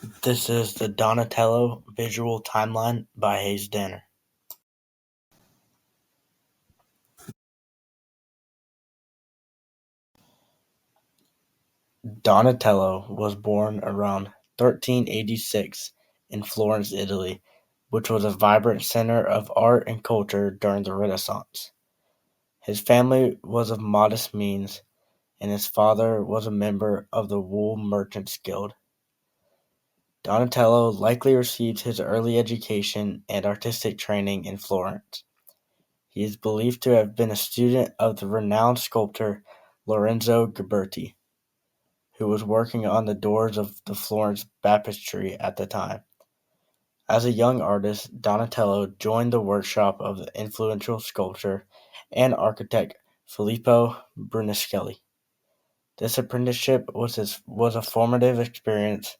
This is the Donatello Visual Timeline by Hayes Danner. Donatello was born around 1386 in Florence, Italy, which was a vibrant center of art and culture during the Renaissance. His family was of modest means, and his father was a member of the Wool Merchants Guild. Donatello likely received his early education and artistic training in Florence. He is believed to have been a student of the renowned sculptor Lorenzo Ghiberti, who was working on the doors of the Florence Baptistery at the time. As a young artist, Donatello joined the workshop of the influential sculptor and architect Filippo Brunelleschi. This apprenticeship was a formative experience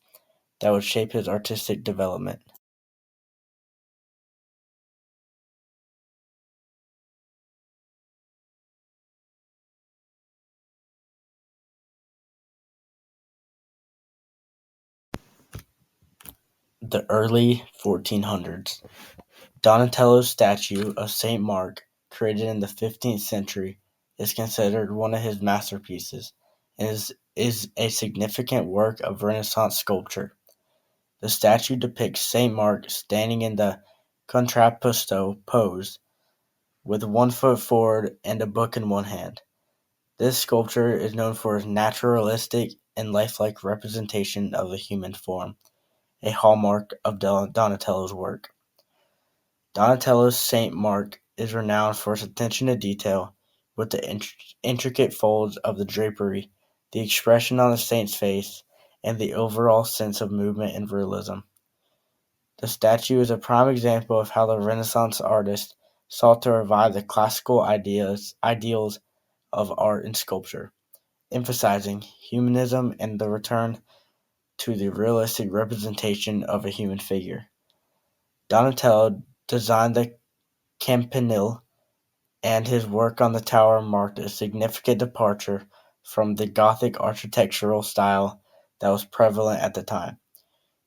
that would shape his artistic development. The early 1400s. Donatello's statue of Saint Mark, created in the 15th century, is considered one of his masterpieces and is a significant work of Renaissance sculpture. The statue depicts Saint Mark standing in the contrapposto pose, with one foot forward and a book in one hand. This sculpture is known for its naturalistic and lifelike representation of the human form, a hallmark of Donatello's work. Donatello's Saint Mark is renowned for its attention to detail, with the intricate folds of the drapery, the expression on the saint's face, and the overall sense of movement and realism. The statue is a prime example of how the Renaissance artist sought to revive the classical ideals of art and sculpture, emphasizing humanism and the return to the realistic representation of a human figure. Donatello designed the campanile, and his work on the tower marked a significant departure from the Gothic architectural style that was prevalent at the time.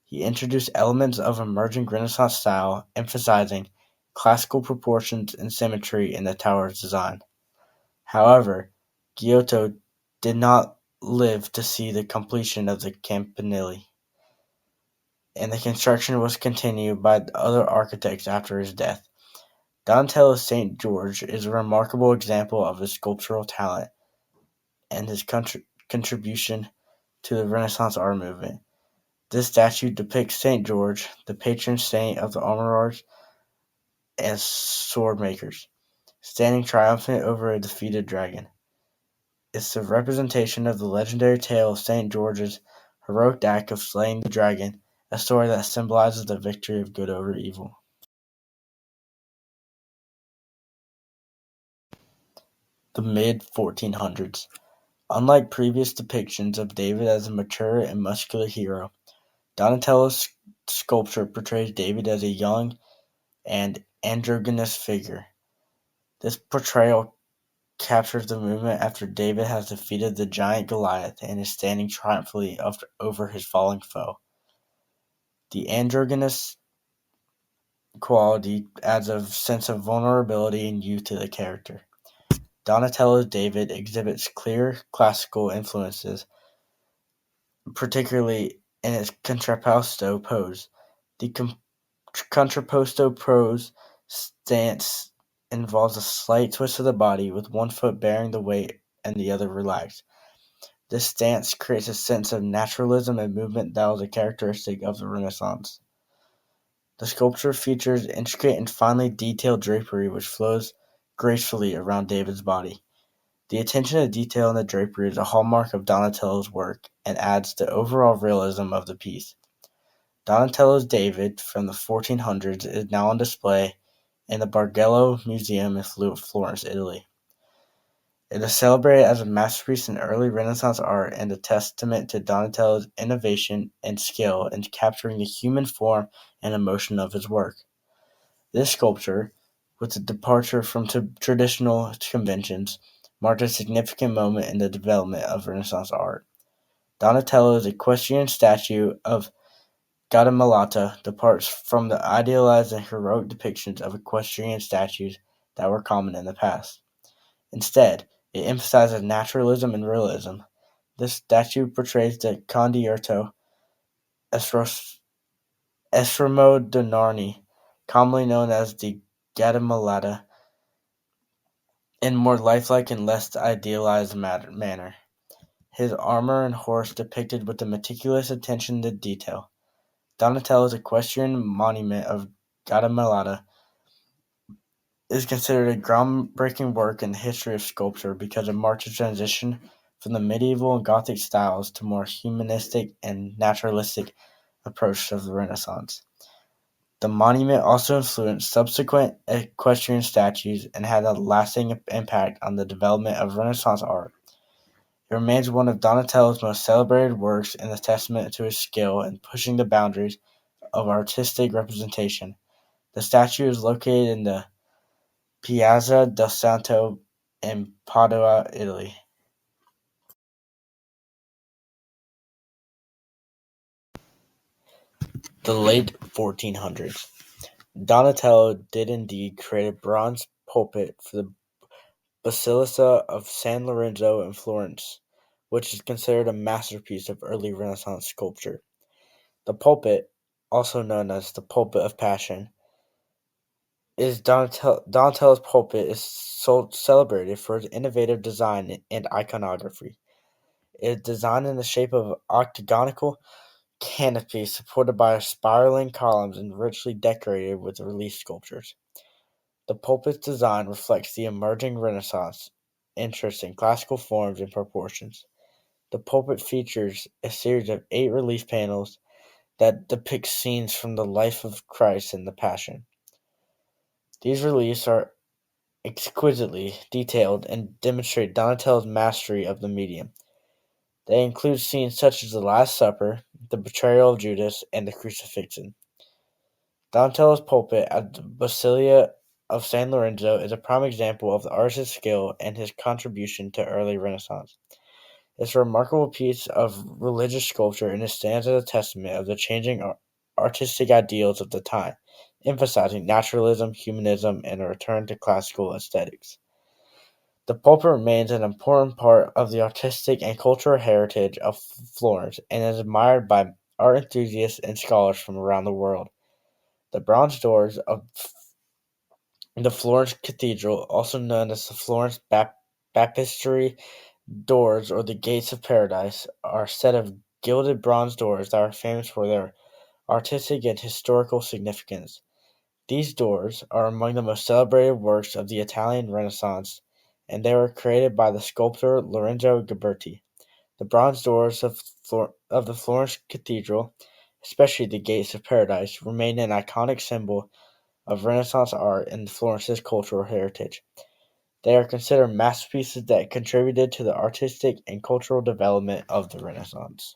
He introduced elements of emerging Renaissance style, emphasizing classical proportions and symmetry in the tower's design. However, Giotto did not live to see the completion of the campanile, and the construction was continued by other architects after his death. Donatello's Saint George is a remarkable example of his sculptural talent and his contribution to the Renaissance art movement. This statue depicts Saint George, the patron saint of the armorers and sword makers, standing triumphant over a defeated dragon. It's a representation of the legendary tale of Saint George's heroic act of slaying the dragon, a story that symbolizes the victory of good over evil. The mid-1400s. Unlike previous depictions of David as a mature and muscular hero, Donatello's sculpture portrays David as a young and androgynous figure. This portrayal captures the moment after David has defeated the giant Goliath and is standing triumphantly over his falling foe. The androgynous quality adds a sense of vulnerability and youth to the character. Donatello's David exhibits clear classical influences, particularly in its contrapposto pose. The contrapposto pose stance involves a slight twist of the body, with one foot bearing the weight and the other relaxed. This stance creates a sense of naturalism and movement that was a characteristic of the Renaissance. The sculpture features intricate and finely detailed drapery which flows gracefully around David's body. The attention to detail in the drapery is a hallmark of Donatello's work and adds to the overall realism of the piece. Donatello's David from the 1400s is now on display in the Bargello Museum in Florence, Italy. It is celebrated as a masterpiece in early Renaissance art and a testament to Donatello's innovation and skill in capturing the human form and emotion of his work. This sculpture, with a departure from traditional conventions, marked a significant moment in the development of Renaissance art. Donatello's equestrian statue of Gattamelata departs from the idealized and heroic depictions of equestrian statues that were common in the past. Instead, it emphasizes naturalism and realism. This statue portrays the Condottiero Estremodonarni, commonly known as the Gattamelata, in more lifelike and less idealized manner. His armor and horse depicted with a meticulous attention to detail. Donatello's equestrian monument of Gattamelata is considered a groundbreaking work in the history of sculpture because it marks a transition from the medieval and Gothic styles to more humanistic and naturalistic approach of the Renaissance. The monument also influenced subsequent equestrian statues and had a lasting impact on the development of Renaissance art. It remains one of Donatello's most celebrated works and a testament to his skill in pushing the boundaries of artistic representation. The statue is located in the Piazza del Santo in Padua, Italy. The late 1400s. Donatello did indeed create a bronze pulpit for the Basilica of San Lorenzo in Florence, which is considered a masterpiece of early Renaissance sculpture. The pulpit, also known as the Pulpit of Passion, is Donatello's pulpit is celebrated for its innovative design and iconography. It is designed in the shape of an octagonal canopy supported by spiraling columns and richly decorated with relief sculptures. The pulpit's design reflects the emerging Renaissance interest in classical forms and proportions. The pulpit features a series of 8 relief panels that depict scenes from the life of Christ and the Passion. These reliefs are exquisitely detailed and demonstrate Donatello's mastery of the medium. They include scenes such as the Last Supper, the betrayal of Judas, and the crucifixion. Donatello's pulpit at the Basilica of San Lorenzo is a prime example of the artist's skill and his contribution to early Renaissance. It's a remarkable piece of religious sculpture and it stands as a testament of the changing artistic ideals of the time, emphasizing naturalism, humanism, and a return to classical aesthetics. The pulpit remains an important part of the artistic and cultural heritage of Florence and is admired by art enthusiasts and scholars from around the world. The bronze doors of the Florence Cathedral, also known as the Florence Baptistery doors or the Gates of Paradise, are a set of gilded bronze doors that are famous for their artistic and historical significance. These doors are among the most celebrated works of the Italian Renaissance, and they were created by the sculptor Lorenzo Ghiberti. The bronze doors of the Florence Cathedral, especially the Gates of Paradise, remain an iconic symbol of Renaissance art and Florence's cultural heritage. They are considered masterpieces that contributed to the artistic and cultural development of the Renaissance.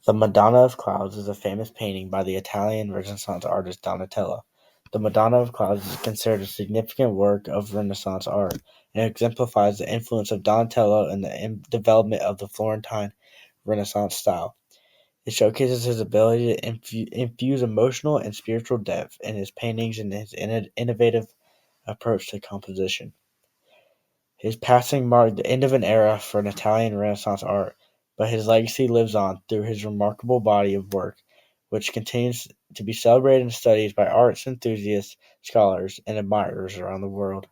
The Madonna of Clouds is a famous painting by the Italian Renaissance artist Donatello. The Madonna of Clouds is considered a significant work of Renaissance art, and exemplifies the influence of Donatello in the development of the Florentine Renaissance style. It showcases his ability to infuse emotional and spiritual depth in his paintings and his innovative approach to composition. His passing marked the end of an era for Italian Renaissance art, but his legacy lives on through his remarkable body of work, which continues to be celebrated and studied by arts enthusiasts, scholars, and admirers around the world.